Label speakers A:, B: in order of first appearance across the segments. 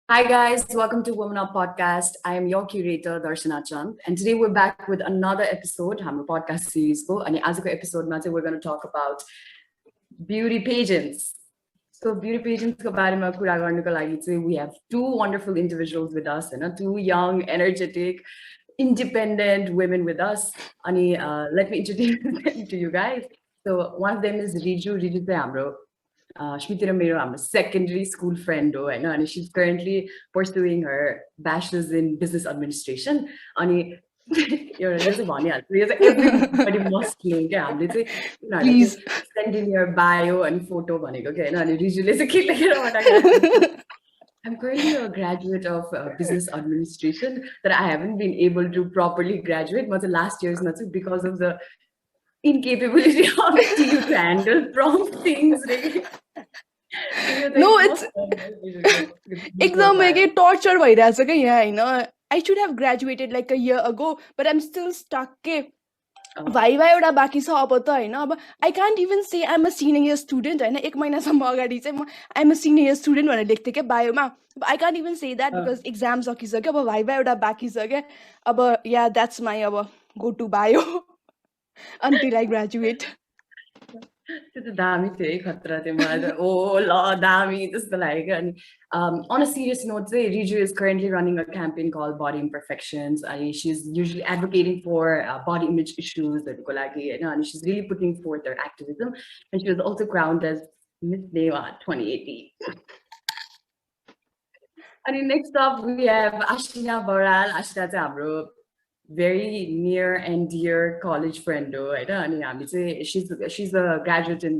A: Hi guys, welcome to Women Up Podcast. I am your curator Darshana Chand, and today we're back with another episode हाम्रो podcast series को अनि आजको एपिसोडमा चाहिँ we're going to talk about beauty pageants. So beauty pageants को बारेमा कुरा गर्नको लागि चाहिँ we have two wonderful individuals with us, two young, energetic, independent women with us. अनि let me introduce them to you guys. So one of them is Riju. Riju चाहिँ हाम्रो Shmiti र मेरो हाम्रो secondary school friend हो हैन अनि she's currently pursuing her bachelor's in business administration अनि एउटा यो चाहिँ भनिहाल्छु यो चाहिँ everybody must know क्या हामीले चाहिँ
B: Please.
A: send in your bio and photo भनेको के हैन अनि रिजुले चाहिँ के लेखेर पठाएको I'm currently a graduate of business administration that I haven't been able to properly graduate. But the last year's not because of the incapability of the team to handle prompt things.
B: No, it's exam में torture भइरहेछ के यहाँ हैन. I should have graduated like a year ago, but I'm still stuck के viva एउटा बाँकी छ अब त हैन. अब I can't even say I'm a senior year student हैन. एक महिनासम्म अगाडि चाहिँ म I'm a senior year student भनेर लेख्थे के बायोमा. I can't even say that because exam सकिसक्यो. अब भाइभा एउटा बाँकी छ के. अब yeah, that's my अब go to bio until I graduate.
A: त्यो त दामी थियो है खतरा थियो मलाई त ओ ल दामी जस्तो लाग्यो अनि on a serious note चाहिँ Riju is currently running a campaign called Body Imperfections and she's usually advocating for body image issues हरूको लागि हैन अनि she's really putting forth her activism and she was also crowned as Miss Neva 2018 and next up we have Aasina Baral. Aasina चाहिँ हाम्रो very near and dear college friend हो हैन अनि हामी चाहिँ she's a graduate in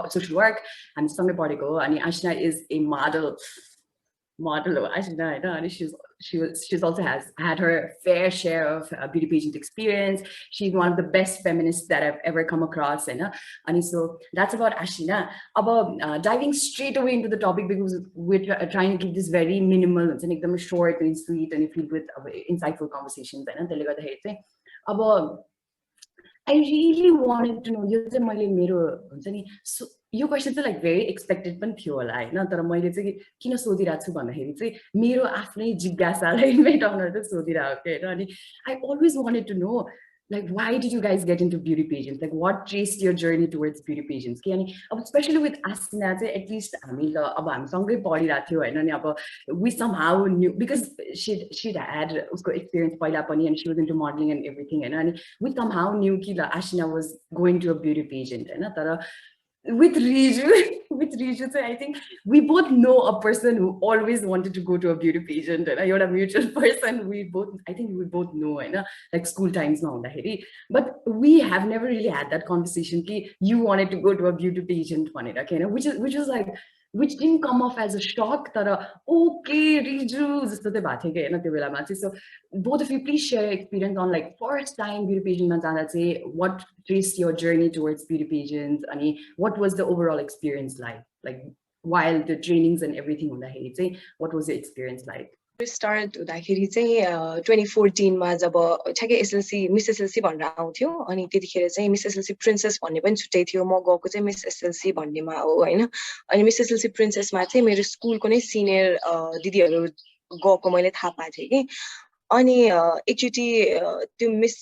A: social work हामी सँगै पढेको हो अनि Aasina is a model हो Aasina हैन अनि she's also has had her fair share of beauty pageant experience. She's one of the best feminists that I've ever come across हैन अनि so that's about Aasina. About diving straight away into the topic because we're trying to keep this very minimal and एकदमै short and sweet and filled with insightful conversations हैन त्यसले गर्दाखेरि चाहिँ अब I really wanted to know यो चाहिँ मैले मेरो हुन्छ नि यो क्वेशन चाहिँ लाइक भेरी एक्सपेक्टेड पनि थियो होला हैन तर मैले चाहिँ किन सोधिरहेको छु भन्दाखेरि चाहिँ मेरो आफ्नै जिज्ञासालाई मेटाउन चाहिँ सोधिरहेको के हैन अनि I always wanted to know like why did you guys get into beauty pageants, like what traced your journey towards beauty pageants के अनि अब especially with Aasina चाहिँ at least हामी ल अब हामी सँगै पढिरहेको थियो हैन अनि अब we somehow knew because she'd had उसको experience पहिला पनि and she was into modeling and everything हैन अनि we somehow knew कि ल Aasina was going to a beauty pageant हैन तर with Riju, I think we both know a person who always wanted to go to a beauty pageant. And you're a mutual person. I think we both know, like school times now. But we have never really had that conversation. You wanted to go to a beauty pageant, which didn't come off as a shock. Okay, Riju, so both of you please share experience on like first time beauty pageant. What traced your journey towards beauty pageants? And what was the overall experience like while the trainings and everything on the what was the experience like?
C: We start हुँदाखेरि चाहिँ 2014 मा जब ठ्याक्कै SLC miss SLC भनेर आउँथ्यो अनि त्यतिखेर चाहिँ miss SLC princess भन्ने पनि छुट्टै थियो म गएको चाहिँ मिस एसएलसी भन्नेमा हो हैन अनि मिस एसएलसी प्रिन्सेसमा चाहिँ मेरो स्कुलको नै सिनियर दिदीहरु गएको मैले थाहा पाएँ कि अनि एकचोटी त्यो मिस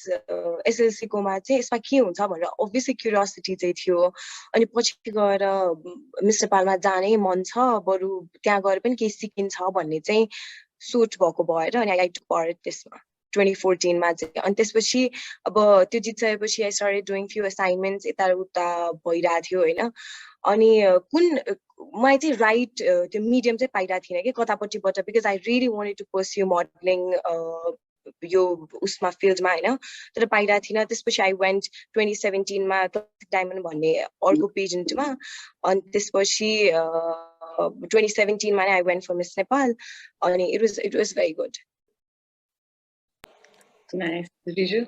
C: एसएलसी कोमा चाहिँ यसमा के हुन्छ भनेर obviously क्युरियोसिटी चाहिँ थियो अनि पछि गएर मिस नेपालमा जाने मन छ बरु त्यहाँ गएर पनि केही सिकिन्छ भन्ने चाहिँ सोच भएको भएर अनि आई टुक पार्ट त्यसमा 2014 मा चाहिँ अनि त्यसपछि अब त्यो जित्सकेपछि I started doing few assignments यता उता भइरा थियो हैन अनि कुन मलाई चाहिँ राइट त्यो मिडियम चाहिँ पाइरा थिएन के कतापट्टिबाट because I really wanted to pursue modelling यो उसमा फिल्डमा हैन तर पाइरा थिएन त्यसपछि आई वेन्ट 2017 मा डायमन्ड भन्ने अर्को पेजेन्टमा अनि त्यसपछि 2017 मा I went for Miss Nepal and it was very good.
A: Nice. Riju?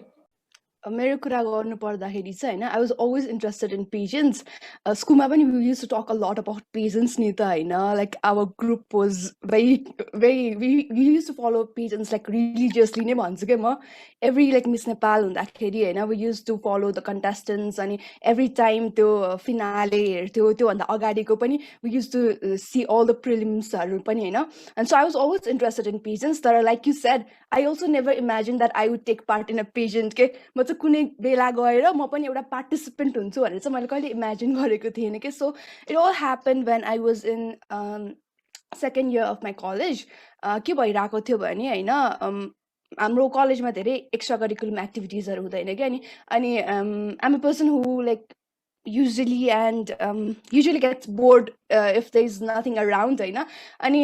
B: मेरो कुरा गर्नु पर्दाखेरि चाहिँ हैन, I was always interested in pageants. Schoolमा पनि we used to talk a lot about pageants नि त हैन, like our group was very we used to follow pageants like religiously नै भन्छु के म. Every like Miss Nepal हुँदाखेरि हैन, we used to follow the contestants अनि every time त्यो finale हेर्थ्यो, त्यो भन्दा अगाडिको पनि we used to see all the prelims हरु पनि हैन. And so I was always interested in pageants. That like you said, I also never imagined that I would take part in a pageant के म चाहिँ कुनै बेला गएर म पनि एउटा पार्टिसिपेन्ट हुन्छु भनेर चाहिँ मैले कहिले इमेजिन गरेको थिएन के. So it all happened when I was in second year of my college. के भइरहेको थियो भने हैन, हाम्रो कलेजमा धेरै एक्स्ट्रा करिकुलम एक्टिभिटिजहरु हुँदैन के. अनि I'm a person who like usually gets bored if there's nothing around हैन. अनि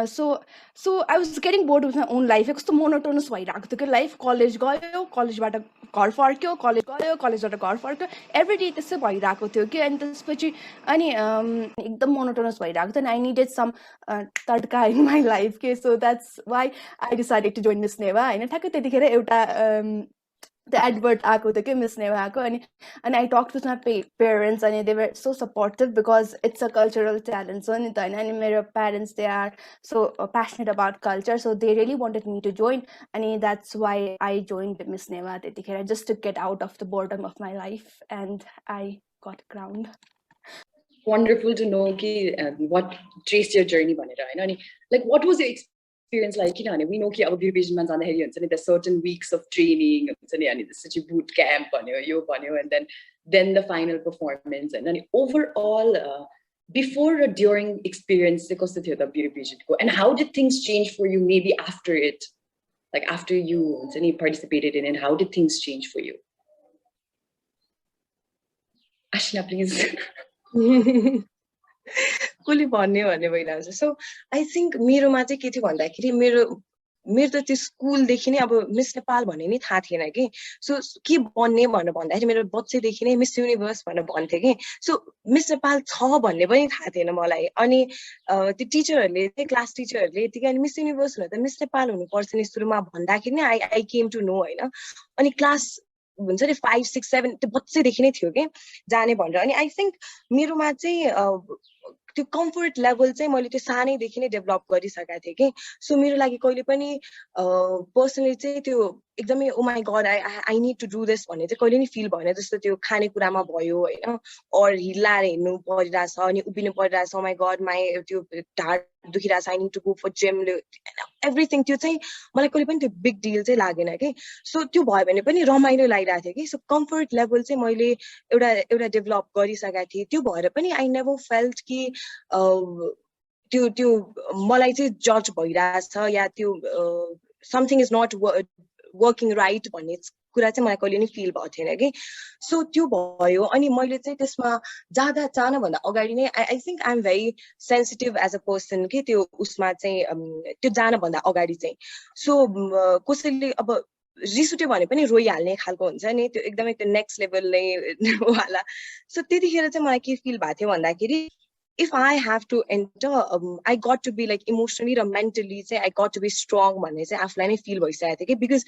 B: so I was getting bored with my own life. कस्तो मोनोटोनस भइरहेको थियो के लाइफ. कलेज गयो, कलेजबाट घर फर्क्यो, कलेज गयो, कलेजबाट घर फर्क्यो, एभ्री डे त्यसै भइरहेको थियो कि. अनि त्यसपछि अनि एकदम मोनोटोनस भइरहेको थियो. I needed some तड्का in my life के. So that's why I decided to join Miss Neva हैन. ठ्याक्कै त्यतिखेर एउटा the advert aako थियो के Miss Neva aako. And I talked with my parents and they were so supportive because it's a cultural talent. So and my parents, they are so passionate about culture, so they really wanted me to join, and that's why I joined Miss Neva just to get out of the boredom of my life, and I got crowned.
A: Wonderful to know what traced your journey bhanera हैन. अनि like what was your experience like, we know कि अब beauty pageant मा जाँदाखेरि हुन्छ नि, there's certain weeks of training हुन्छ नि, अनि त्यसपछि boot camp भन्यो, यो भन्यो, and then the final performance. And then overall before or during experience चाहिँ कस्तो थियो त beauty pageant को, and how did things change for you maybe after it, like after you हुन्छ नि participated in it, how did things change for you? Aasina, please.
C: कसले भन्ने भन्ने भइरहेको छ. सो आई थिङ्क मेरोमा चाहिँ के थियो भन्दाखेरि मेरो त त्यो स्कुलदेखि नै अब मिस नेपाल भन्ने नि थाहा थिएन कि. सो के बन्ने भनेर भन्दाखेरि मेरो बच्चैदेखि नै मिस युनिभर्स भनेर भन्थे कि. सो मिस नेपाल छ भन्ने पनि थाहा थिएन मलाई. अनि त्यो टिचरहरूले चाहिँ क्लास टिचरहरूले यतिकै अनि मिस युनिभर्स हुन त मिस नेपाल हुनुपर्छ नि सुरुमा भन्दाखेरि नै आई केम टु नो होइन. अनि क्लास हुन्छ नि 5, 6, 7 त्यो बच्चैदेखि नै थियो कि जाने भनेर. अनि आई थिङ्क मेरोमा चाहिँ त्यो कम्फर्ट लेभल चाहिँ मैले त्यो सानैदेखि नै डेभलप गरिसकेको थिएँ कि. सो मेरो लागि कहिले पनि पर्सनली चाहिँ त्यो एकदमै oh my god I need to do this भन्ने चाहिँ कहिले नि फिल भएन. जस्तो त्यो खानेकुरामा भयो होइन, अर हिलाएर हिँड्नु परिरहेछ अनि उभिनु परिरहेछ, ओ माई गड त्यो ढाड दुखिरहेछ, I need to go for gym, everything. त्यो चाहिँ मलाई कहिले पनि त्यो बिग डिल चाहिँ लागेन कि. सो त्यो भयो भने पनि रमाइलो लागिरहेको थियो कि. सो कम्फर्ट लेभल चाहिँ मैले एउटा डेभलप गरिसकेको थिएँ. त्यो भएर पनि आई नेभर फेल्ट कि त्यो मलाई चाहिँ जज भइरहेछ या त्यो something is not working right भन्ने कुरा चाहिँ मलाई कहिले नि फिल भएको थिएन कि. सो त्यो भयो. अनि मैले चाहिँ त्यसमा जानुभन्दा अगाडि नै I think I am very sensitive as a person कि त्यो उसमा चाहिँ त्यो जानभन्दा अगाडि चाहिँ. सो कसैले अब रिस उठ्यो भने पनि रोइहाल्ने खालको हुन्छ नि, त्यो एकदमै त्यो नेक्स्ट लेभल नै वाला. सो त्यतिखेर चाहिँ मलाई के फिल भएको थियो भन्दाखेरि if I have to enter, I got to be like emotionally or mentally, say I got to be strong भन्ने चाहिँ आफूलाई नै फिल भइसकेको थियो कि. बिकज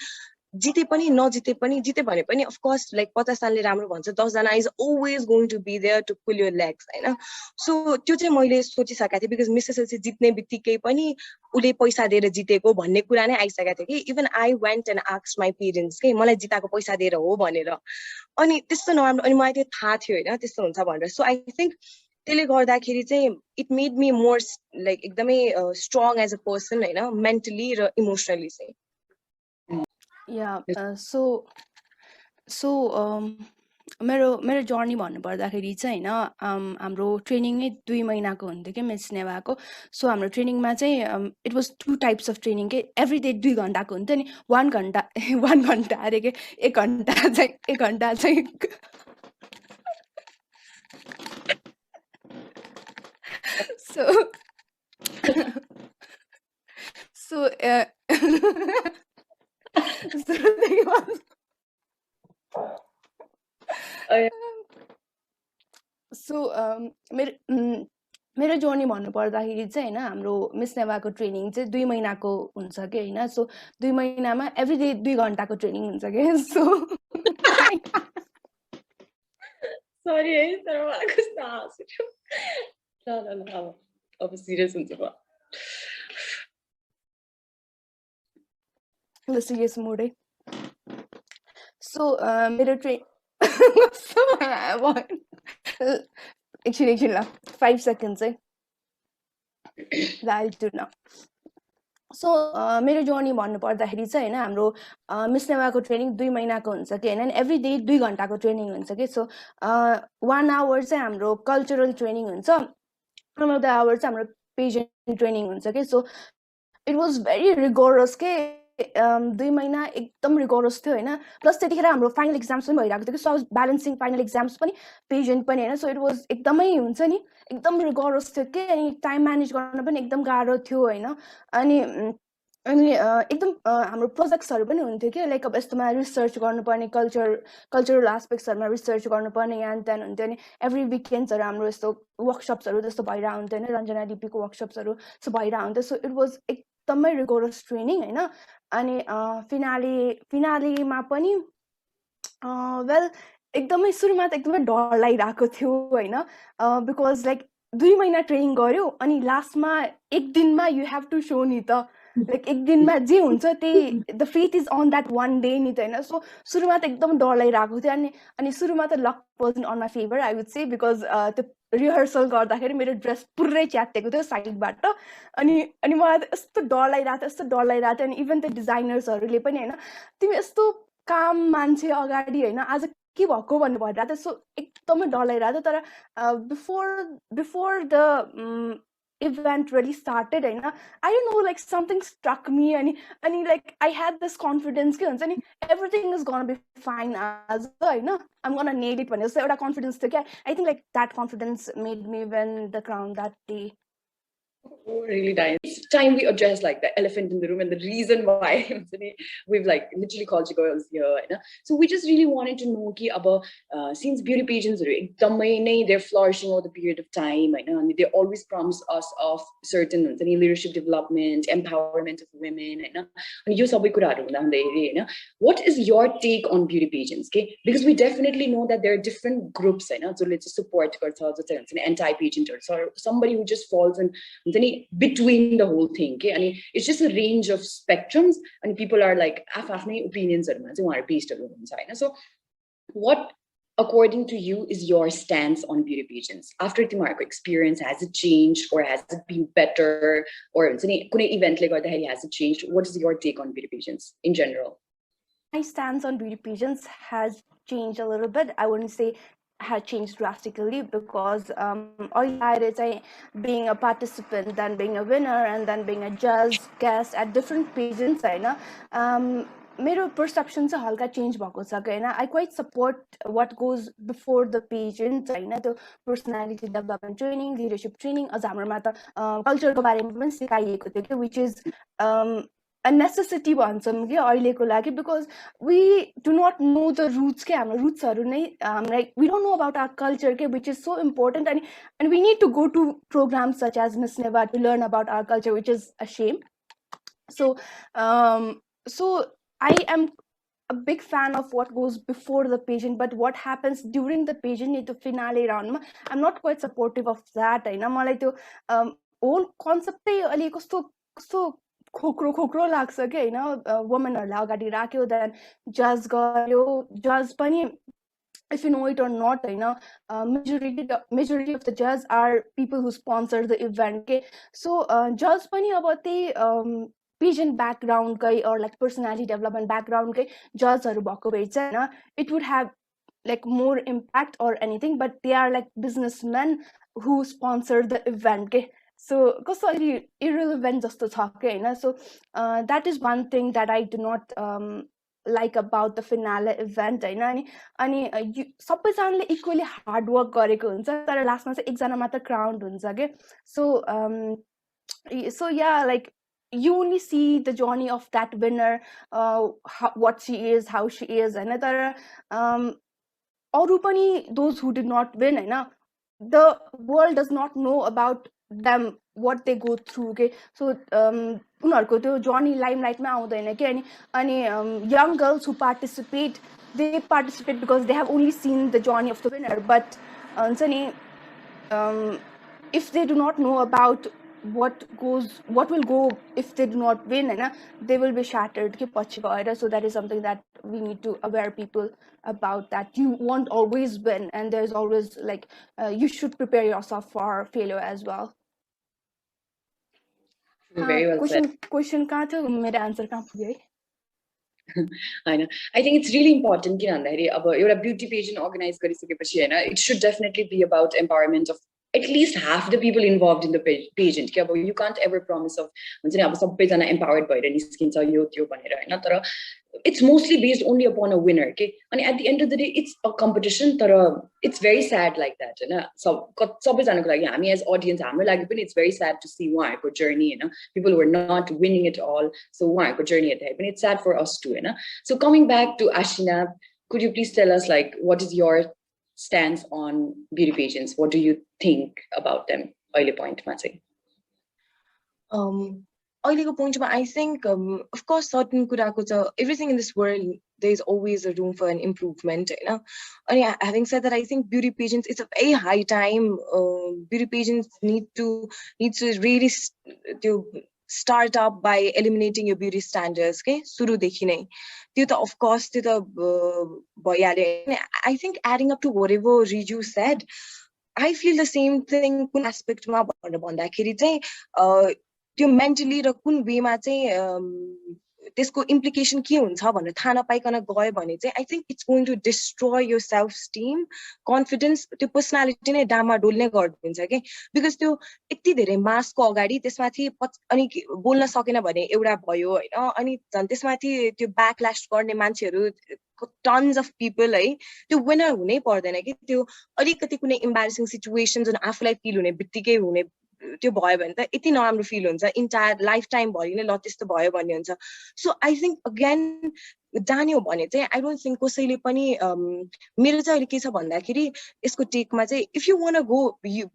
C: जिते पनि नजिते पनि, जिते भने पनि अफकोर्स लाइक 50 जनाले राम्रो भन्छ, 10 जना is always going to be there to pull your legs होइन. सो त्यो चाहिँ मैले सोचिसकेको थिएँ. बिकज मिस एसएलसी जित्ने बित्तिकै पनि उसले पैसा दिएर जितेको भन्ने कुरा नै आइसकेको थियो कि. Even I went and asked my parents कि मलाई जिताएको पैसा दिएर हो भनेर. अनि त्यस्तो नराम्रो, अनि मलाई त्यो थाहा थियो होइन त्यस्तो हुन्छ भनेर. सो आई थिङ्क त्यसले गर्दाखेरि चाहिँ it made me more like एकदमै स्ट्रङ एज अ पर्सन होइन, मेन्टली र इमोसनली चाहिँ.
B: सो मेरो जर्नी भन्नुपर्दाखेरि चाहिँ होइन, हाम्रो ट्रेनिङ नै 2 महिनाको हुन्थ्यो कि मिस नेभाको. सो हाम्रो ट्रेनिङमा चाहिँ it was 2 types of training के. एभ्री डे 2 घन्टाको हुन्थ्यो नि. 1 घन्टा अरे के 1 घन्टा चाहिँ मेरो जर्नी भन्नुपर्दाखेरि चाहिँ होइन, हाम्रो मिस नेभाको ट्रेनिङ चाहिँ 2 महिनाको हुन्छ कि होइन. सो 2 महिनामा एभ्री डे 2 घन्टाको ट्रेनिङ हुन्छ कि. सो
A: सरी है तर मलाई कस्तो हाँस उठ्यो ल अब सिरियस हुन्छ म
B: ल सिरियस मोड है सो मेरो ट्रेन एकछिन ल 5 सेकेन्ड्स है ल आई डु नाउ सो मेरो जर्नी भन्नु पर्दाखेरि चाहिँ हैन हाम्रो मिस नेवाको ट्रेनिङ 2 महिनाको हुन्छ कि हैन एभ्री डे 2 घण्टाको ट्रेनिङ हुन्छ कि सो 1 आवर चाहिँ हाम्रो कल्चरल ट्रेनिङ हुन्छ another hour चाहिँ हाम्रो पेजेन्ट ट्रेनिङ हुन्छ कि so it was very rigorous के 2 महिना एकदम रिगोरस थियो हैन प्लस त्यतिखेर हाम्रो फाइनल एक्जाम्स पनि भइरहेको थियो कि सो ब्यालेन्सिङ फाइनल एक्जाम्स पनि पेजेन्ट पनि हैन सो इट वाज एकदमै हुन्छ नि एकदम रिगोरस थियो कि अनि टाइम म्यानेज गर्न पनि एकदम गाह्रो थियो हैन अनि एकदम हाम्रो प्रोजेक्ट्सहरू पनि हुन्थ्यो कि लाइक अब यस्तोमा रिसर्च गर्नुपर्ने कल्चरल एस्पेक्ट्सहरूमा रिसर्च गर्नुपर्ने यहाँ त्यहाँ हुन्थ्यो अनि एभ्री विकेन्ड्सहरू हाम्रो यस्तो वर्कसप्सहरू जस्तो भइरहेको हुन्थ्यो होइन रञ्जना डिपीको वर्कसप्सहरू सो भइरहेको हुन्थ्यो सो इट वाज एकदमै रिगोरस ट्रेनिङ होइन अनि फिनालेमा पनि वेल एकदमै सुरुमा त एकदमै डर लागिरहेको थियो होइन बिकज लाइक 2 महिना ट्रेनिङ गर्यो अनि लास्टमा एक दिनमा यु हेभ टु सो नि त लाइक एक दिनमा जे हुन्छ त्यही the faith is on that one day नि त होइन सो सुरुमा त एकदम डर लागिरहेको थियो अनि सुरुमा त luck wasn't on my favour I would say because त्यो रिहर्सल गर्दाखेरि मेरो ड्रेस पुरै च्यातेको थियो साइडबाट अनि मलाई त यस्तो डर लागिरहेको थियो अनि इभन त्यो डिजाइनर्सहरूले पनि होइन तिमी यस्तो काम मान्छे अगाडि होइन आज के भएको भन्नु भइरहेको थियो सो एकदमै डर लागिरहेको थियो तर before the event really started and I don't know like something struck me and like I had this confidence कि हुन्छ नि everything is gonna be fine as होइन I'm gonna nail it भनेर एउटा confidence थियो क्या I think like that confidence made me win the crown that day.
A: Oh, really nice. It's time we address like the elephant in the room and the reason why we've like literally called you girls here. So we just really wanted to know about since beauty pageants they're flourishing over the period of time. And they always promise us of certain leadership development, empowerment of women. What is your take on beauty pageants? Okay? Because we definitely know that there are different groups. So let's just support anti-pageant or somebody who just falls in between the whole thing, okay? And it's just a range of spectrums, and people are like after opinions based on. So what, according to you, is your stance on beauty pageants after the market experience? Has it changed or has it been better, or event has it changed? What is your take on beauty pageants in general?
B: My stance on beauty pageants has changed a little bit. I wouldn't say had changed drastically because being a participant, then being a winner, and then being a judge, guest at different pageants, मेरो perception चाहिँ हल्का change भएको छ हैन I quite support what goes before the pageant हैन त्यो personality development training, leadership training अझ हाम्रोमा त कल्चरको बारेमा पनि सिकाइएको थियो कि which is a necessity भन्छौं कि अहिलेको लागि because we do not know the roots के हाम्रो रुट्सहरु नै like we don't know about our culture के which is so important and we need to go to programs such as Miss Neva to learn about our culture, which is a shame. So I am a big fan of what goes before the pageant, but what happens during the pageant, the finale round, I'm not quite supportive of that. मलाई त्यो whole concept अलि कस्तो खोक्रो लाग्छ के हैन वुमनहरुलाई अगाडि राख्यो then जज गर्यो जज पनि if you know it or not majority of the judges are people who sponsor the event okay so judge pani aba त्यही pageant background kai or like personality development background kai judge haru bhako bhai chai हैन it would have like more impact or anything but they are like businessmen who sponsor the event okay so कस्तो irrelevant जस्तो छ के हैन so that is one thing that I do not like about the finale event हैन अनि सबैजनाले equally hard work गरेको हुन्छ तर लास्टमा चाहिँ एकजना मात्र crowned हुन्छ के so yeah like you only see the journey of that winner what she is how she is हैन तर अरु पनि those who did not win हैन the world does not know about them what they go through, okay? So unharko tyo journey limelight ma aउँदैन के अनि young girls who participate, they participate because they have only seen the journey of the winner, but हुन्छ नि if they do not know about what will go if they do not win, they will be shattered ke पछि गएर. So that is something that we need to aware people about, that you won't always win, and there's always like you should prepare yourself for failure as well.
A: Very well said.
B: Question कहाँ थियो, मेरो answer कहाँ पुग्यो है?
A: I know. I think it's really important किन भन्दाखेरि अब एउटा ब्युटी पेजेन्ट अर्गनाइज गरिसकेपछि हैन, it should definitely be about empowerment of at least half the people involved in the pageant. के अब you can't ever promise of हुन्छ नि अब सबैजना empowered भएर निस्किन्छ यो त्यो भनेर हैन, तर it's mostly based only upon a winner, okay? And at the end of the day, it's a competition, but it's very sad like that, you know? So, हामी as audience, it's very sad to see uहाँहरुको journey, you know? People who are not winning it all, so uहाँहरुको journey at but it's sad for us too, you know? So coming back to Aasina, could you please tell us, like, what is your stance on beauty pageants? What do you think about them? Early point, Matsi.
C: Point, I think, of course, certain everything in this world, there's always a room for an improvement. You know? And yeah, having said that, I think beauty pageants, it's a very high time. Beauty pageants need to really start up by eliminating your beauty standards. Okay, suru dekhi nai. Of course, I think adding up to whatever Riju said, I feel the same thing. Aspect ma त्यो mentally र कुन वेमा चाहिँ त्यसको implication के हुन्छ भनेर थाहा नपाइकन गयो भने चाहिँ I think it's going to destroy your self esteem, confidence, त्यो पर्सनालिटी नै डामाडोल नै गरिदिन्छ के. बिकज त्यो यति धेरै मासको अगाडि त्यसमाथि अनि बोल्न सकेन भने एउटा भयो हैन, अनि झन् त्यसमाथि त्यो ब्याकल्याश गर्ने मान्छेहरू tons of people है, त्यो विनर हुनै पर्दैन कि. त्यो अलिकति कुनै इम्बारेसिङ सिचुएसन जुन आफूलाई फिल हुने बित्तिकै हुने त्यो भयो भने त यति नराम्रो फिल हुन्छ, इन्टायर लाइफ टाइम भरि नै ल त्यस्तो भयो भन्ने हुन्छ. सो आई थिंक अगेन जाने हो भने चाहिँ आई डोन्ट थिंक कसैले पनि मेरो चाहिँ अहिले के छ भन्दाखेरि यसको टेकमा चाहिँ if you want to go, you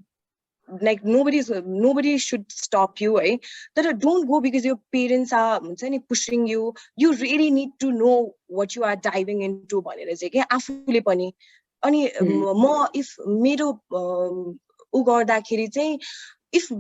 C: like nobody should stop you, right? That don't go because your parents are pushing you. You really need to know what you are diving into. More if mero if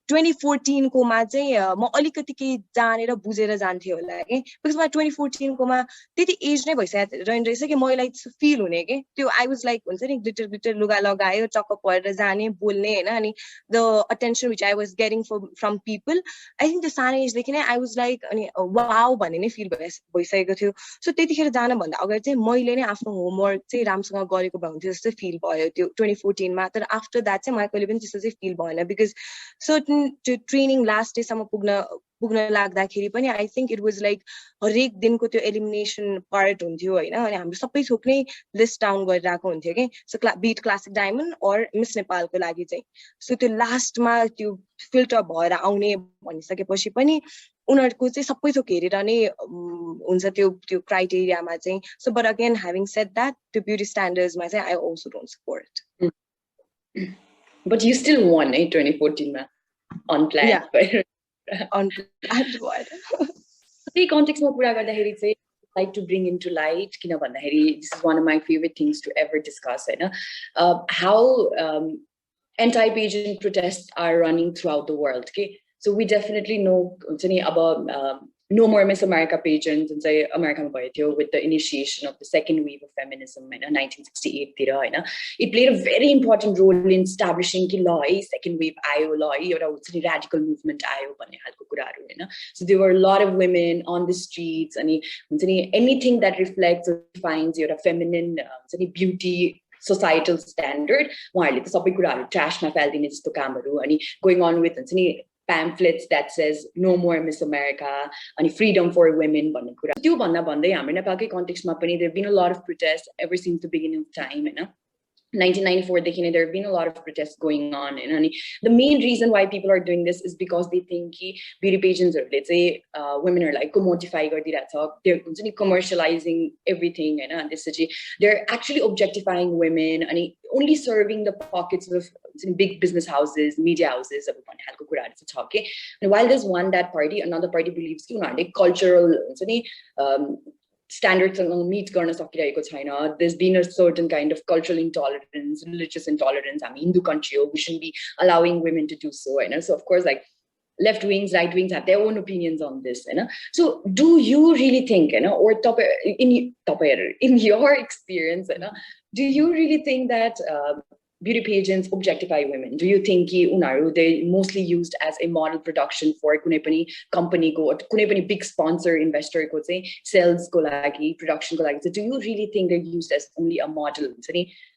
C: 2014 को मा चाहिँ म अलिकति के जानेर बुझेर जान्थे होला के, बिकज म 2014 को मा त्यति एज नै भइसक्यो रहेछ कि मलाई फिल हुने के. त्यो आई वाज लाइक हुन्छ नि ग्लिटर ग्लिटर लुगा लगायो टक्क परेर जाने बोल्ने हैन, अनि the attention which I was getting from people, I think त्यो सानो एज देखि नै आई वाज लाइक अनि वाउ भन्ने नै फिल भइसकेको थियो. सो त्यतिखेर जान भन्दा अगाडि चाहिँ मैले नै आफ्नो होमवर्क चाहिँ राम्रोसँग गरेको भए हुन्थ्यो जस्तो फिल भयो त्यो 2014 मा. तर आफ्टर द्याट चाहिँ मलाई कहिले पनि त्यस्तो चाहिँ फिल भएन, बिकज सर्टन ट्रेनिङ लास्ट डेसम्म पुग्न लाग्दाखेरि पनि I think it was like हरेक दिनको त्यो एलिमिनेसन पार्ट हुन्थ्यो हैन, अनि हाम्रो सबै थोक नै लिस्ट डाउन गरिरहेको हुन्थ्यो के. सो बीट क्लासिक डायमन्ड और मिस नेपालको लागि चाहिँ. सो त्यो लास्टमा त्यो फिल्टर भएर आउने भनिसकेपछि पनि उनीहरुको चाहिँ सबै थोक हेरेर नै हुन्छ त्यो क्राइटेरियामा चाहिँ. So but again having said that त्यो ब्युटी स्ट्यान्डर्ड्समा चाहिँ I also don't support.
A: But you still won, 2014 ma unplanned.
C: Yeah. Unplanned what?
A: The context ma pura garदाखेरि चाहिँ like to bring into light किन भन्दाखेरि this is one of my favorite things to ever discuss, हैन, how anti-pageant protests are running throughout the world, okay? So we definitely know हुन्छ नि अब No More Miss America pageant and say American भयो with the initiation of the second wave of feminism in 1968 तिर हैन. It played a very important role in establishing कि ल है second wave आयो, ल है एउटा हुन्छ नि radical movement आयो भन्ने खालको कुराहरु हैन. So there were a lot of women on the streets अनि हुन्छ नि anything that reflects or defines एउटा feminine हुन्छ नि beauty societal standard उहाँहरुले त सबै कुराहरु ट्र्याशमा फाल्दिने जस्तो कामहरु अनि going on with हुन्छ नि pamphlets that says No More Miss America and freedom for women भन्ने कुरा. त्यो भन्दा भन्दै हाम्रो नेपालकै कन्टेक्स्टमा पनि there have been a lot of protests ever since the beginning of time, हैन. 1994 देखि नै there have been a lot of protests going on, and the main reason why people are doing this is because they think कि beauty pageants हरुले चाहिँ women हरुलाई commodify गरिदिरहेछ, they're हुन्छ नि commercializing everything, हैन. त्यसपछि they're actually objectifying women and only serving the pockets of big business houses, media houses, and while there's one that party, another party believes cultural standards meet there's been a certain kind of cultural intolerance, religious intolerance. I mean, Hindu country, we shouldn't be allowing women to do so. So of course, like left wings, right wings have their own opinions on this. So do you really think, or in your experience, do you really think that beauty pageants objectify women? Do you think they mostly used as a model production for कुनै पनि company को कुनै पनि big sponsor investor को चाहिँ sales को लागि, production को लागि? So do you really think they're used as only a model?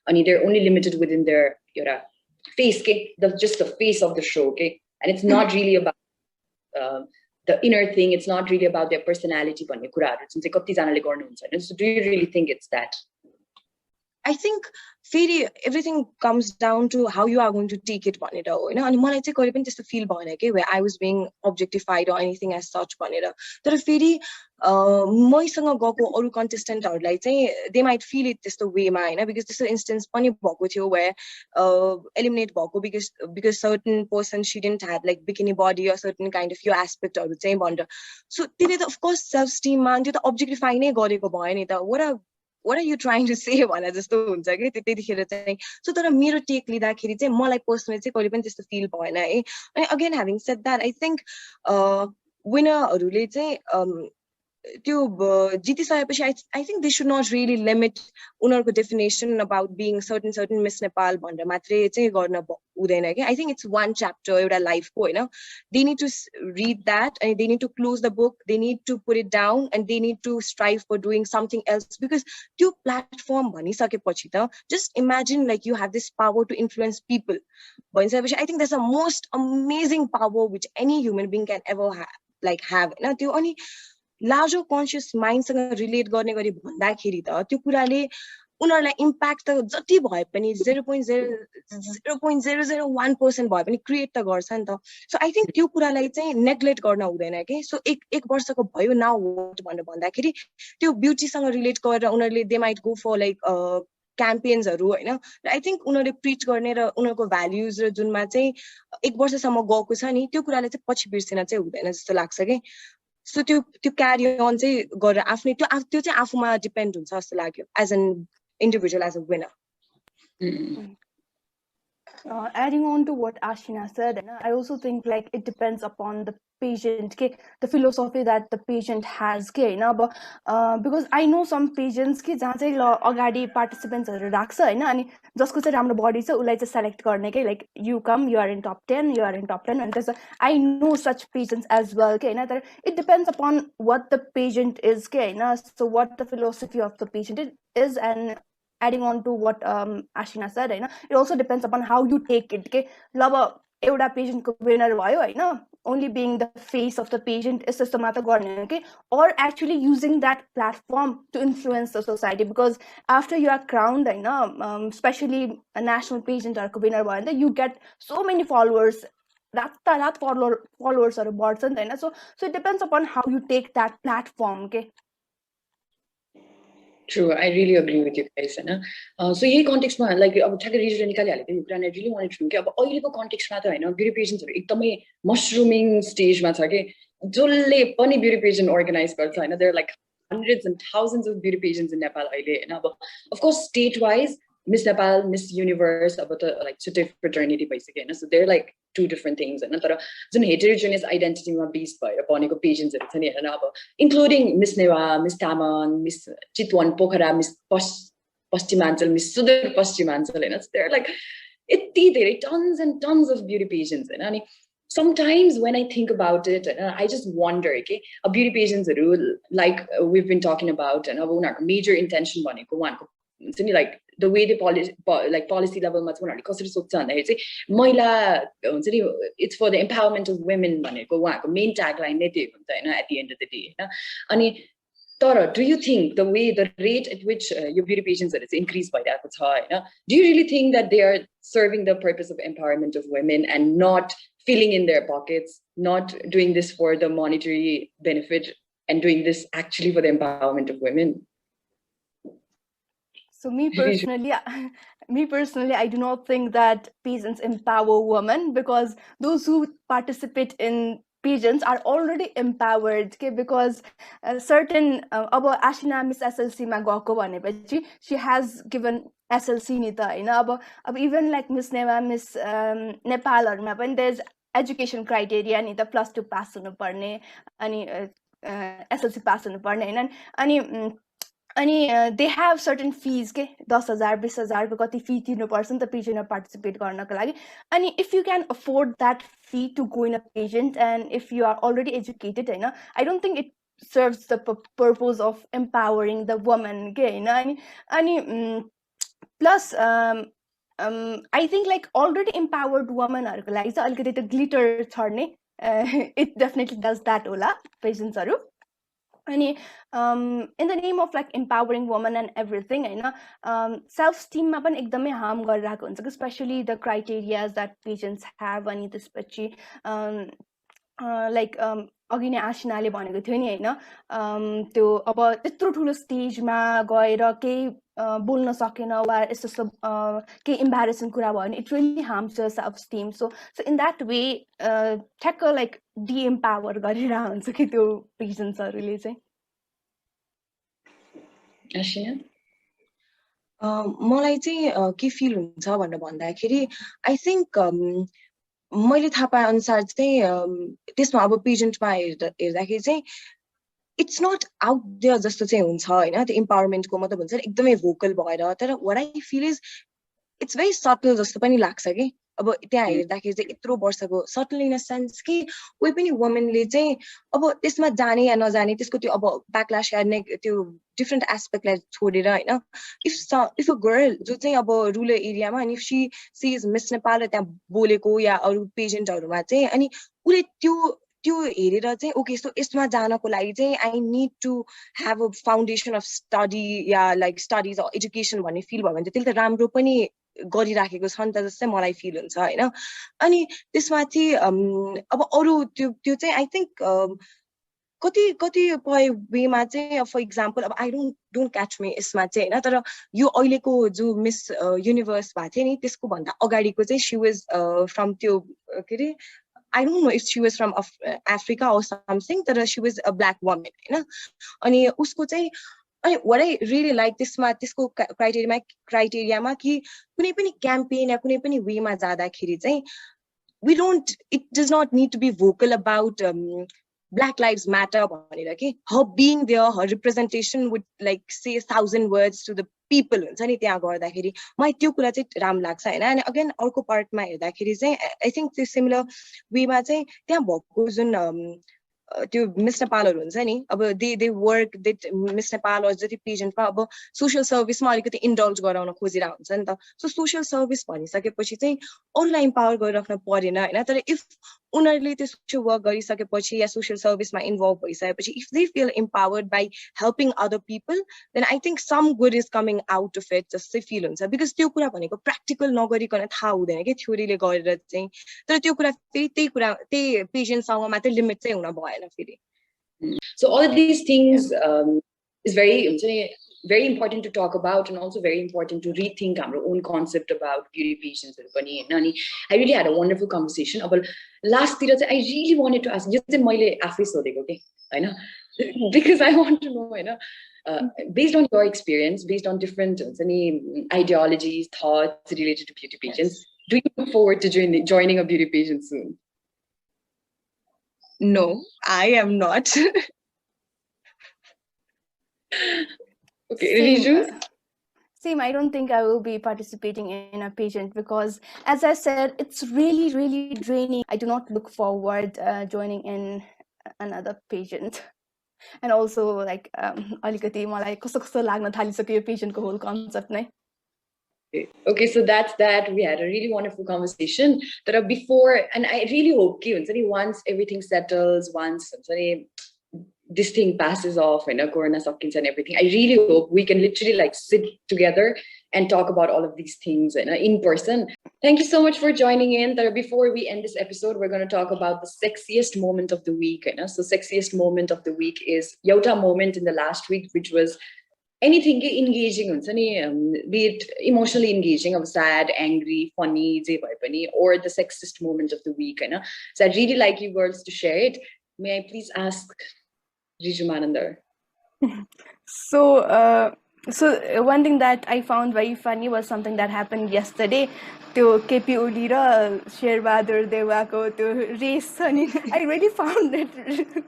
A: And they're only limited within their face, just the face of the show, and it's not really about the inner thing. It's not really about their personality. So do you really think it's that?
C: I think everything comes down to how you are going to take it. And मलाई चाहिँ कहिले पनि त्यस्तो feel भएन के where I was being objectified or anything as such भनेर. तर फेरि मैसँग गएको अरु contestantहरुलाई चाहिँ they might feel it त्यस्तो way मा हैन, because त्यस्तो instance पनि भएको थियो where eliminate भएको because certain person she didn't have like bikini body or certain kind of your aspect हरु चाहिँ भनेर. So त्यसले त of course self esteem मा त्यो त objectify नै गरेको भयो नि त. What are you trying to say भने जस्तो हुन्छ के त्यतिखेर चाहिँ. सो तर मेरो टेक लिँदाखेरि चाहिँ मलाई पर्सनली चाहिँ कहिले पनि त्यस्तो फिल भएन है. अनि again having said that I think विनरहरूले चाहिँ त्यो जितिसकेपछि I think they should not really limit उनीहरूको definition about being certain Miss Nepal भनेर मात्रै चाहिँ गर्न हुँदैन के. I think it's one chapter एउटा life को हैन. They need to read that and they need to close the book. They need to put it down and they need to strive for doing something else, because त्यो platform भनिसकेपछि त just imagine like you have this power to influence people. भनिसकेपछि I think that's the most amazing power which any human being can ever have. हैन त्यो अनि larger conscious mind सँग relate गर्ने गरी भन्दाखेरि त त्यो कुराले उनीहरुलाई impact त जति भए पनि 0.001% भए पनि क्रिएट त गर्छ नि त. सो आई थिंक त्यो कुरालाई चाहिँ नेग्लेक्ट गर्न हुँदैन के. सो एक वर्षको भयो नाउ व्हाट भनेर भन्दाखेरि त्यो ब्युटी सँग रिलेट गरेर उनीहरुले they might go for like क्याम्पेन्सहरु हैन. आई थिंक उनीहरुले प्रिच गर्ने र उनीहरुको भ्याल्युज र जुनमा चाहिँ एक वर्षसम्म गएको छ नि त्यो कुराले चाहिँ पछि बिर्सिन चाहिँ हुँदैन जस्तो लाग्छ के. सो त्यो क्यारी अन चाहिँ गरेर आफ्नै त्यो चाहिँ आफुमा डिपेन्ड हुन्छ जस्तो लाग्यो as an individual, as a winner.
B: Adding on to what Aasina said, I also think like it depends upon the pageant, the philosophy that the pageant has, because I know some pageants जहाँ चाहिँ अगाडि participants राख्छ हैन, अनि जसको चाहिँ राम्रो body छ उलाई चाहिँ select गर्ने के, like you come, you are in top 10, you are in top 10, and there's I know such pageants as well के हैन. तर it depends upon what the pageant is के हैन. So what the philosophy of the pageant is, and adding on to what Aasina said, it also depends upon how you take it. Okay, lava एउटा pageant को winner भयो हैन, only being the face of the pageant is त्यस्तो मात्र गर्ने okay, or actually using that platform to influence the society, because after you are crowned हैन, especially a national pageant को winner भयो भने you get so many followers, रात followers हरु बढ्छ नि हैन. So it depends upon how you take that platform. Okay.
A: True, I really agree with you guys. So यही context मा like अब ठ्याक्कै रिजुले निकालिहालेको यो कुरा I really wanted to know कि अब अहिलेको context मा त हैन beauty pageants हरु एकदमै mushrooming stage मा छ के, जसले पनि beauty pageant organize गर्छ हैन. There are like hundreds and thousands of beauty pageants in Nepal अहिले हैन. अब of course state wise Miss Nepal, Miss Universe, अब त like छुट्टै fraternity भइसक्यो हैन. So they're like two different things हैन. तर जुन heterogeneous identity मा based भएर बनेको pageants हरु छ नि हैन, अब including Miss Newa, Miss Tamang, Miss Chitwan Pokhara, Miss Paschimantral, Miss Sudar Paschimantral हैन. So they're like there are tons and tons of beauty pageants हैन. अनि sometimes when I think about it, I just wonder, okay, a beauty pageants like we've been talking about, and अब major intention भनेको उहाँको हुन्छ नि, like the way the policy level मा चाहिँ उनीहरुले कसरी सोच्छ भन्दाखेरि चाहिँ महिला हुन्छ नि, it's for the empowerment of women भनेको उहाँको main tagline नै त्यही हुन्छ हैन at the end of the day हैन. अनि तर do you think the rate at which your beauty pageants is increased by that, do you really think that they are serving the purpose of empowerment of women and not filling in their pockets, not doing this for the monetary benefit and doing this actually for the empowerment of women?
B: So me personally, I do not think that pageants empower women, because those who participate in pageants are already empowered. Okay? Because certain अब Aasina Miss SLC मा गएको भनेपछि she has given SLC नि त हैन. अब even like Miss नेपालहरुमा पनि there's education criteria नि त, +2 pass हुनुपर्ने अनि SLC pass हुनुपर्ने हैन. अनि they have certain fees के 10,000 20,000 को कति fee तिर्नुपर्छ नि त pageant participate गर्नको लागि. अनि if you can afford that fee to go in a pageant, and if you are already educated हैन, I don't think it serves the purpose of empowering the woman के हैन. अनि plus I think like already empowered women हरुको लागि चाहिँ अलिकति त्यो glitter छर्ने it definitely does that होला pageants हरु. अनि in the name of like empowering women and everything हैन, self esteem मा पनि एकदमै harm गरिरहेको हुन्छ, especially the criteria that pageants have. अनि त्यसपछि like अघि नै आशिनाले भनेको थियो नि हैन, त्यो अब त्यत्रो ठुलो स्टेजमा गएर केही बोल्न सकेन वा यस्तो केही embarrassing कुरा भयो भने it really harms your self esteem. So in that way ठ्याक्क like de-empower गरिरहेको हुन्छ कि त्यो pageants हरुले चाहिँ.
A: Aasina?
C: मलाई चाहिँ के फिल हुन्छ भनेर भन्दाखेरि आई थिंक मैले थाहा पाए अनुसार चाहिँ त्यसमा अब पेजेन्टमा हेर्दाखेरि चाहिँ इट्स नट आउट देयर जस्तो चाहिँ हुन्छ हैन. त्यो इम्पावरमेन्टको मतलब हुन्छ एकदमै भोकल भएर, तर what I feel is it's very subtle जस्तो पनि लाग्छ कि अब त्यहाँ हेर्दाखेरि चाहिँ यत्रो वर्षको सटल इन अ सेन्स कि कोही पनि वुमेनले चाहिँ अब त्यसमा जाने या नजाने त्यसको त्यो अब ब्याकल्यास या त्यो डिफ्रेन्ट एस्पेक्टलाई छोडेर हैन, इफ अ गर्ल जो चाहिँ अब रुरल एरियामा अनि if she is miss Nepal र त्यहाँ बोलेको या अरू पेजेन्टहरुमा चाहिँ अनि उले त्यो हेरेर चाहिँ ओके सो यसमा जानको लागि चाहिँ I need to have a foundation of study या लाइक स्टडिज एजुकेसन भन्ने फिल भयो भने चाहिँ त्यसले त राम्रो पनि गरिराखेको छ नि त जस्तै मलाई फिल हुन्छ हैन. अनि त्यसमाथि अब अरू त्यो चाहिँ आई थिंक कतिपय वेमा चाहिँ फर इक्जाम्पल अब आई डोन्ट क्याच मी यसमा चाहिँ हैन, तर यो अहिलेको जो मिस युनिभर्स भएको थियो नि त्यसको भन्दा अगाडिको चाहिँ शी वाज फ्रम त्यो के अरे I don't know if she was from Africa or something, but she was a black woman, you know. अनि उसको चाहिँ what I really like त्यसको criteria मा कि कुनै पनि campaign या कुनै पनि way मा जाँदाखेरि चाहिँ it does not need to be vocal about Black Lives Matter भनेर के her being there, her representation would like say 1,000 words to the people हुन्छ नि त्यहाँ गर्दाखेरि मलाई त्यो कुरा चाहिँ राम्रो लाग्छ हैन. अनि अगेन अर्को पार्टमा हेर्दाखेरि चाहिँ आई थिंक त्यो सिमिलर वेमा चाहिँ त्यहाँ भएको जुन त्यो मिस नेपालहरु हुन्छ नि अब दे वर्क मिस नेपाल जति पेजेन्टमा अब सोशल सर्भिसमा अलिकति इन्डल्ज गराउन खोजिरहेको हुन्छ नि त. सो सोशल सर्भिस भनिसकेपछि चाहिँ अरूलाई इम्पावर गरिराख्न परेन हैन, तर इफ उनीहरूले त्यो सोशल वर्क गरिसकेपछि या सोशल सर्भिसमा इन्भल्भ भइसकेपछि if they feel empowered by helping other people then I think some good is coming out of it जस्तै फिल हुन्छ. बिकज त्यो कुरा भनेको प्र्याक्टिकल नगरिकन थाहा हुँदैन कि थ्योरीले गरेर चाहिँ, तर त्यो कुरा त्यही पेजेन्टसँग मात्रै लिमिट चाहिँ हुन भएन फेरि.
A: So all of these things is very important to talk about, and also very important to rethink our own concept about beauty pageants. I really had a wonderful conversation. But last year, I really wanted to ask, because I want to know, based on your experience, based on different ideologies, thoughts related to beauty pageants, do you look forward to joining a beauty pageant soon?
C: No, I am not.
A: Okay, Riju?
B: Same, I don't think I will be participating in a pageant because, as I said, it's really, really draining. I do not look forward joining in another pageant. And also, like, alikati malai kasto lagna thalisakyo pageant ko whole concept nai.
A: Okay, so that's that. We had a really wonderful conversation. But before, and I really hope once everything settles, once this thing passes off and corona sockings and everything, I really hope we can literally like sit together and talk about all of these things in person. Thank you so much for joining in. Before we end this episode, we're going to talk about the sexiest moment of the week. So sexiest moment of the week is Yota moment in the last week, which was anything engaging be it emotionally engaging of sad, angry, funny, or the sexist moment of the week. So I'd really like you girls to share it. May I please ask Riju, Manandhar?
B: So one thing that I found very funny was something that happened yesterday. त्यो केपी ओली र शेरबहादुर देवाको त्यो race छ नि, I really found it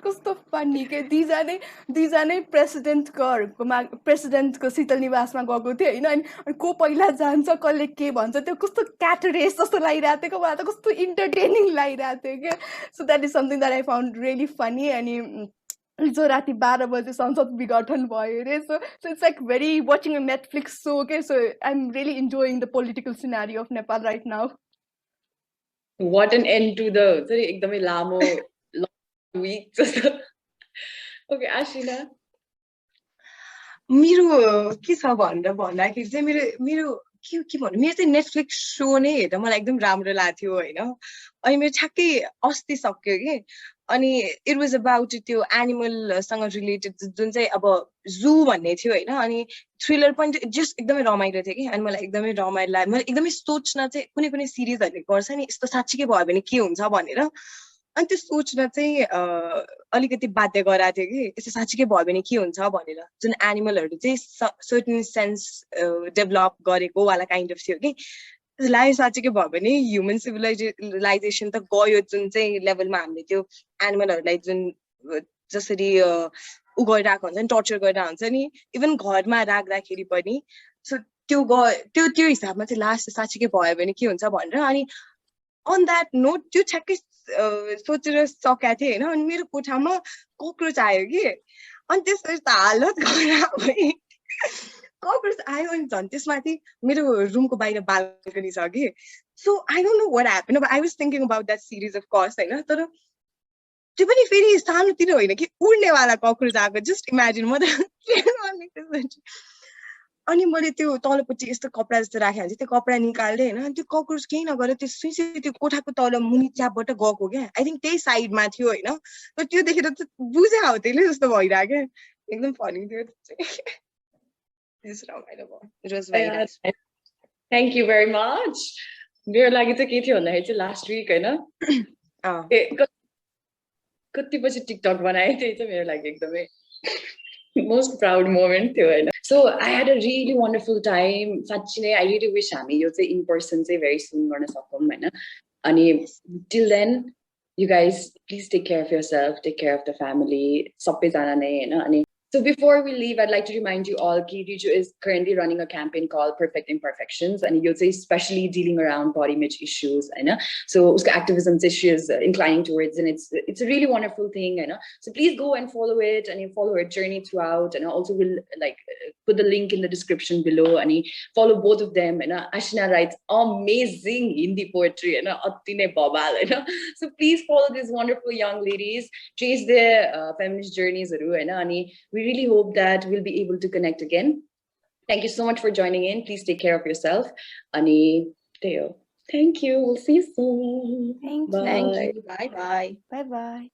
B: कस्तो funny के दुईजनै प्रेसिडेन्टको शीतल निवासमा गएको थियो होइन, अनि को पहिला जान्छ कसले के भन्छ त्यो कस्तो क्याट रेस जस्तो लागिरहेको थियो, मलाई त कस्तो इन्टरटेनिङ लागिरहेको थियो क्या. So that is something that I found really funny. अनि हिजो राति 12 बजे संसद विघटन भयो अरे. So it's like very watching a Netflix so के. So I am really enjoying the political scenario of Nepal right now.
A: What an end to the एकदमै लामो long week. Okay, Aasina.
C: मेरो के छ भनेर भन्दाखेरि चाहिँ मेरो के भन्नु, मेरो चाहिँ नेटफ्लिक्स सो नै हेर्दा मलाई एकदम राम्रो लाग्थ्यो होइन. अनि मेरो ठ्याक्कै अस्ति सक्यो कि. अनि इट वाज अबाउट त्यो एनिमलसँग रिलेटेड जुन चाहिँ अब जू भन्ने थियो होइन. अनि थ्रिलर पनि जस्ट एकदमै रमाइलो थियो कि. अनि मलाई एकदमै रमाइलो लाग्यो. मलाई एकदमै सोच्न चाहिँ कुनै सिरिजहरूले गर्छ नि यस्तो साँच्चीकै भयो भने के हुन्छ भनेर. अनि त्यो सोच्न चाहिँ अलिकति बाध्य गराएको थियो कि यस्तो साँच्चीकै भयो भने के हुन्छ भनेर. जुन एनिमलहरू चाहिँ सर्टेन सेन्स डेभलप गरेको वाला काइन्ड अफ थियो कि. त्यसलाई साँच्चीकै भयो भने ह्युमन सिभिलाइजेसन त गयो जुन चाहिँ लेभलमा हामीले त्यो एनिमलहरूलाई जुन जसरी उ गरिरहेको हुन्छ नि, टर्चर गरिरहेको हुन्छ नि, इभन घरमा राख्दाखेरि पनि. सो त्यो हिसाबमा चाहिँ लास्ट साँच्चीकै भयो भने के हुन्छ भनेर. अनि अन द्याट नोट त्यो ठ्याक्कै सोचेर सकेको थिएँ होइन. अनि मेरो कोठामा ककरोच आयो कि. अनि त्यसपछि त हालत खराब भयो. ककरोच आयो अनि झन् त्यसमाथि मेरो रुमको बाहिर बाल्कनी छ कि. So I don't know what happen. अब I was thinking about that series of course होइन. तर त्यो पनि फेरि सानोतिर होइन कि उड्नेवाला ककरोच आएको. Just imagine. म त अनि मैले त्यो तलपट्टि यस्तो कपडा जस्तो राखेको हुन्छ, त्यो कपडा निकाल्दै होइन. अनि त्यो ककरोच केही नगरेर त्यो सुइसे त्यो कोठाको तल मुनि च्यापबाट गएको क्या. आई थिङ्क त्यही साइडमा थियो होइन. तर त्यो देखेर त बुझे हो त्यसले जस्तो भइरहेको क्या. एकदम फनी थियो.
A: Thank you very much. मेरो लागि चाहिँ के थियो भन्दाखेरि चाहिँ लास्ट विक होइन कति बजी टिकटक बनाएँ. त्यही चाहिँ मेरो लागि एकदमै most proud moment थियो होइन. So I had a really wonderful time. साँच्चै नै I really wish हामी यो चाहिँ in person चाहिँ very soon गर्न सकौँ होइन. अनि till then you guys please take care of yourself, take care of the family, सबैजना नै होइन. अनि so before we leave, I'd like to remind you all that Riju is currently running a campaign called Perfect Imperfections, and you'll say especially dealing around body image issues. So uska activism she is inclining towards, and it's a really wonderful thing. So please go and follow it, and you follow her journey throughout. And I also will put the link in the description below, and follow both of them. Aasina writes amazing Hindi poetry, Attine Babal. So please follow these wonderful young ladies, chase their feminist journeys, and we really hope that we'll be able to connect again. Thank you so much for joining in. Please take care of yourself. Ani, Teo. Thank you. We'll see you soon.
B: Thank you.
C: Bye. Bye.
B: Bye bye.